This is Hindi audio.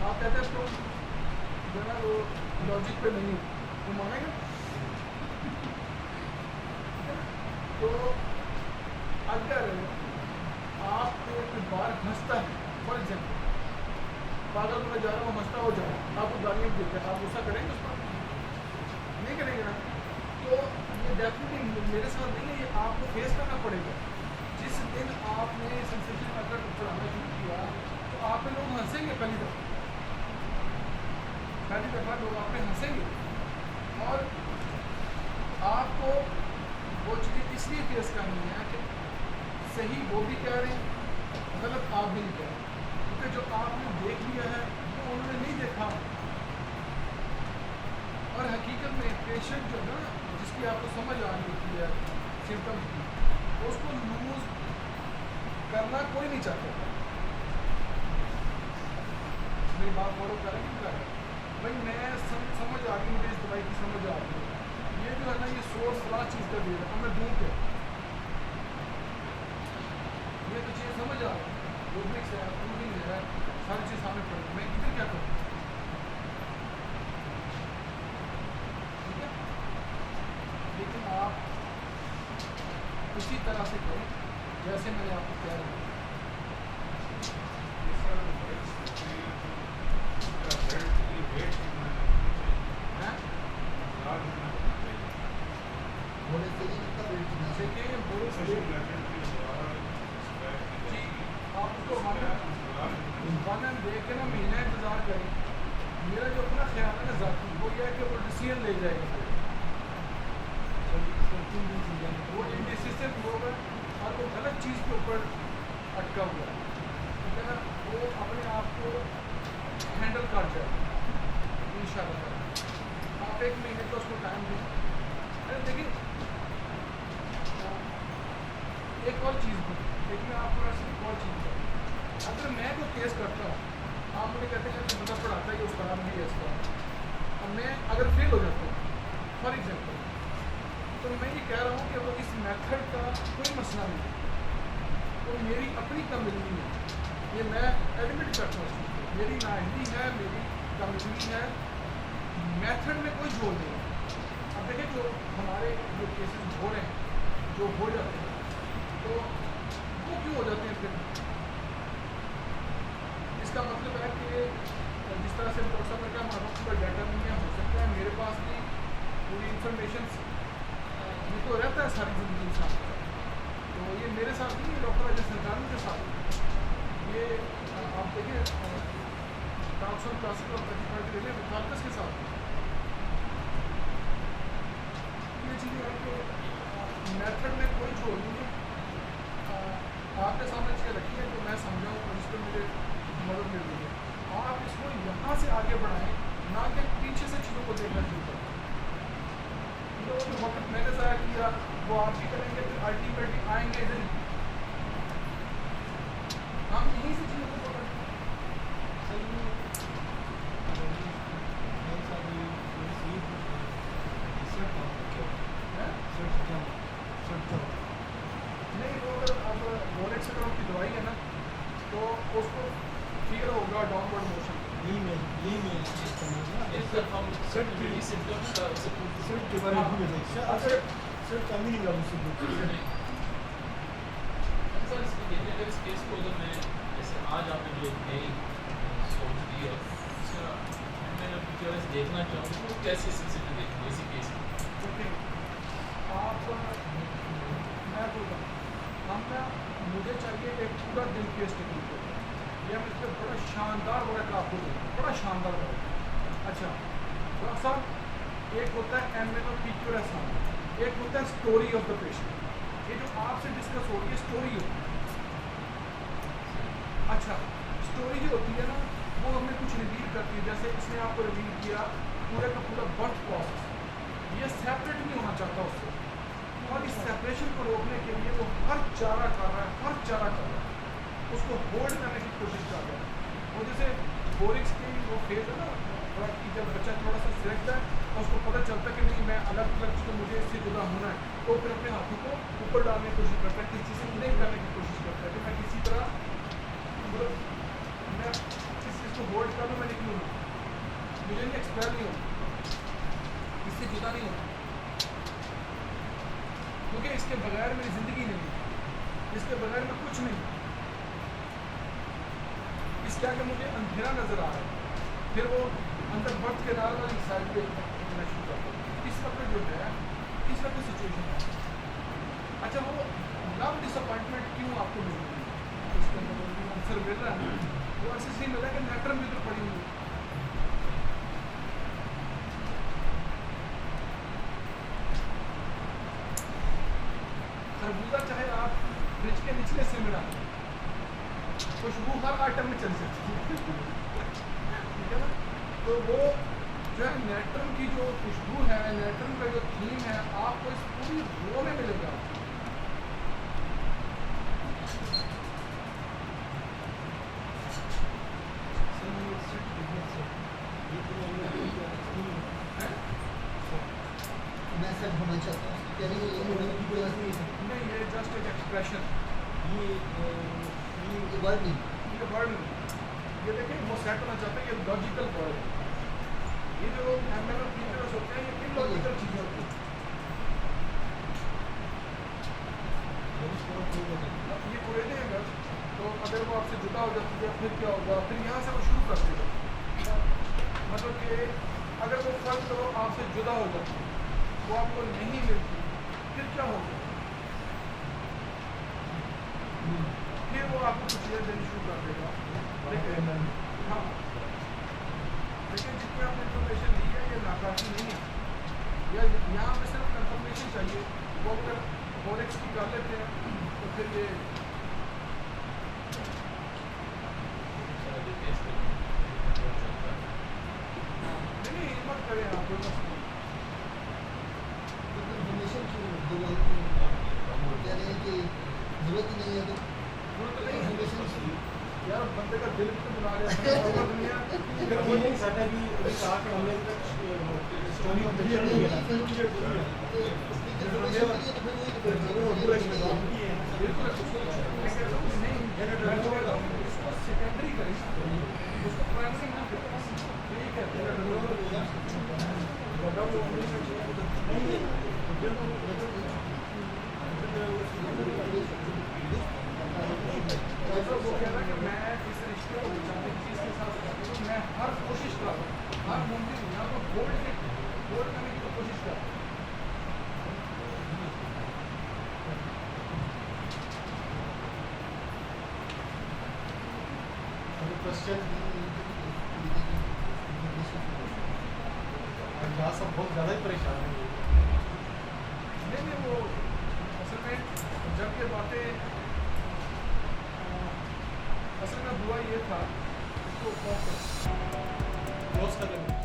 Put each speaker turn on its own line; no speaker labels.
आप कहते हैं तुम जो है ना वो लॉजिक पे नहीं हो, तुम मानेंगे? तो अगर आपको कोई बार हंसता है, फॉर एग्जाम्पल पागल में जा रहा हूँ हंसता हो जाए, आपको गालियाँ देते हैं, आप गुस्सा करेंगे उस पर? नहीं करेंगे ना। तो ये डेफिनेटली मेरे साथ नहीं है, ये आपको फेस करना पड़ेगा। जिस दिन आपने सेंसेशन मेथड चलाना शुरू किया तो आप पे लोग हंसेंगे, पहली दफ़ा लोग आप पे हंसेंगे, और आपको वो चीज़ें इसलिए फेस करनी है कि सही वो भी कह रहे हैं, गलत आप भी नहीं कह रहे, क्योंकि जो आपने देख लिया है वो उन्होंने नहीं देखा। और हकीकत में पेशेंट जो है ना, जिसकी आपको समझ आ रही होती है सिम्टम्स की, उसको लूज करना कोई नहीं चाहता। मेरी बात फॉलो करें कि करें भाई, मैं समझ आ गई, मुझे इस दवाई की समझ आ रही है, ये जो है ना ये सोर्स बड़ा चीज़ का दे रहा है, मैं ढूंढ के ये तो चीज़ समझ आ रही है, रूब्रिक्स है, प्रूविंग है, सारी चीज़ सामने पड़ रही, मैं इधर क्या करूँ? ठीक है, लेकिन आप उसी तरह से करें जैसे मैंने आपको कह रहा हूँ। आप उसको वन देख के ना महीना इंतज़ार करें। मेरा जो अपना ख्याल है ना ज़ाती, वो यह है कि वो डिसीजन ले जाएगा, वो इंडिसिशन होगा और वो गलत चीज़ के ऊपर अटका हुआ है, ठीक है ना, वो अपने आप को हैंडल कर जाएगा इंशाल्लाह। आप 1 महीने का उसको टाइम दें। अरे देखिए एक और चीज़ भी, लेकिन आपको सिर्फ एक और चीज़ है, अगर मैं जो केस करता हूँ, आप मुझे कहते हैं कि बंदा पढ़ाता है, ये उसका नाम नहीं है इसका, और मैं अगर फेल हो जाता हूँ फॉर एग्जाम्पल, तो मैं ये कह रहा हूँ कि वो इस मेथड का कोई मसला नहीं है, तो मेरी अपनी कमी नहीं है, ये मैं एडमिट करता हूँ, मेरी नाअहली है, मेरी कमी है, मेथड में कोई जोड़ नहीं है। अब देखिए जो हमारे जो केसेस हो रहे हैं, जो हो जाते हैं, तो वो क्यों हो जाते हैं फिर? इसका मतलब है कि जिस तरह से डॉक्टर साहब ने कहा हमारे पास कोई डाटा नहीं है, हो सकता है मेरे पास भी पूरी इंफॉर्मेशन, ये तो रहता है सारी ज़िंदगी इंसान का, तो ये मेरे साथ नहीं है, डॉक्टर अजय सरकार के साथ ये आप देखिए ट्रांसफर क्लासिकल के साथ ये चीज़ें है कि मेथड में कोई जोड़ नहीं है। आपके सामने चीज़ रखी है तो मैं समझाऊँ और इस पर मुझे मदद मिल रही है, आप इसको यहाँ से आगे बढ़ाएं, ना कि पीछे से चीज़ों को देखना शुरू करें। जो वक्त मैंने ज़ाया किया वो आप भी करेंगे, फिर अल्टीमेटली आएंगे इधर ही, हम यहीं से चीज़ों को पकड़ें। नहीं वो अगर अब बोनेट सिंड्रोम की दवाई है ना, तो उसको फियर होगा डाउनवर्ड मोशन,
इस केस को अगर मैं जैसे आज आपने जो नई सोच दी और मैं अपनी देखना चाहूँ तो कैसे सिलसिले देखूँ इसी केस में?
आप मैं बोलता हूँ हम ना, मुझे चाहिए एक पूरा दिन केस टेक्निक हो, यह मैं इस पर बड़ा शानदार वर्क आपको दूँगा, बड़ा शानदार वर्क। अच्छा डॉक्टर साहब, एक होता है MN और PQRS, एक होता है स्टोरी ऑफ द पेशेंट, ये जो आपसे डिस्कस हो रही है स्टोरी होती है। अच्छा स्टोरी जो होती है ना, वो हमें कुछ रिवील करती है, जैसे इसने आपको रिवील किया पूरे का पूरा बर्थ प्रोसेस, ये सेपरेट नहीं होना चाहता उससे, और इस सेपरेशन को रोकने के लिए वो हर चारा कर रहा है, उसको होल्ड करने की कोशिश कर रहा है। वो जैसे बोरिक्स की वो फेज है ना, थोड़ा कि जब बच्चा थोड़ा सा सिलेक्ट है तो उसको पता चलता है कि नहीं मैं अलग तो मुझे इससे जुदा होना है, तो फिर अपने हाथों को ऊपर डालने की कोशिश करता है, किसी से नहीं करने की कोशिश करता है कि मैं किसी तरह मतलब मैं इस चीज़ को बोर्ड का भी मैं निकलूँगा, मुझे नहीं एक्सपायर नहीं होगा, इससे जुदा नहीं होगा, क्योंकि इसके बगैर मेरी ज़िंदगी नहीं है, इसके बगैर मैं कुछ नहीं। इसके आगे मुझे अंधेरा नज़र आ रहा है, फिर वो अंदर बर्थ के नाल वाली साइड पे मैं शुरू करता हूँ। इस वक्त जो है, इस वक्त सिचुएशन है। अच्छा, वो लव डिसअपॉइंटमेंट क्यों आपको मिल रही है, उसके अंदर आंसर मिल रहा है, वो आंसर इसलिए मिल रहा है कि नेटरम भी तो पड़ी हुई है। खरबूजा चाहे आप फ्रिज के निचले से मिला, खुशबू हर आइटम में चल सकती है, ठीक है ना। तो वो जो है नेटरम की जो खुशबू है, नेटरम का जो थीम है, आपको इस पूरी रो में मिलेगा।
मैं सब होना चाहता हूँ, यानी ये होने की कोई बात नहीं है।
नहीं, ये जस्ट एक एक्सप्रेशन,
ये वर्ड नहीं,
ये वर्ड नहीं। ये देखिए वो सेट होना चाहते हैं, ये लॉजिकल वर्ड है। ये जो एमएलओ फीचर्स होते हैं, ये इलॉजिकल चीज़ें होती हैं। ये उड़ेने अगर तो अगर वो आपसे जुदा हो जाती है, फिर क्या होगा, फिर यहाँ से वो शुरू कर देगा। मतलब कि अगर वो फल तो आपसे जुदा हो जाती है, वो आपको नहीं मिलती, फिर क्या होगा, फिर वो आपको कुछ चीज़ें देनी शुरू कर देगा। लेकिन हाँ, लेकिन जितनी आपने इन्फॉर्मेशन दी है, ये नाकाफी नहीं है, या यहाँ पे सिर्फ कंफर्मेशन चाहिए। वो अगर फोरेक्स की कर लेते हैं तो फिर ये नहीं हिम्मत करें आप कोई मसला नहीं।
इन्फॉर्मेशन क्यों दो कह रहे हैं कि जरूरत ही नहीं है, तो
जरूरत नहीं है
इन्फॉर्मेशन चाहिए।
यार, बंदे का दिल तो बुला रहे हैं दुनिया।
फिर वो नहीं सकता कि अभी कहा कि हमने स्टोरी ऑफ द
तो
जर्नी है।
इन्फॉर्मेशन के लिए तो फिर वही तो
बिल्कुल नहीं, मैं तो कहता हूँ उसको सेकेंडरी करें, उसको प्राइमरी ना करें, यही कहते हैं। वो कह रहा है कि मैं इस रिश्ते को बचाने की चीज़ के साथ मैं हर कोशिश कर रहा हूँ, हर मुमकिन यहाँ पर बोल्ड करने की तो कोशिश कर रहा हूँ।
क्वेश्चन
यहाँ सब बहुत ज़्यादा ही परेशान है।
नहीं, वो असल में जब ये बातें असल में हुआ ये था, इसको क्लोज कर
क्लोज कर देंगे।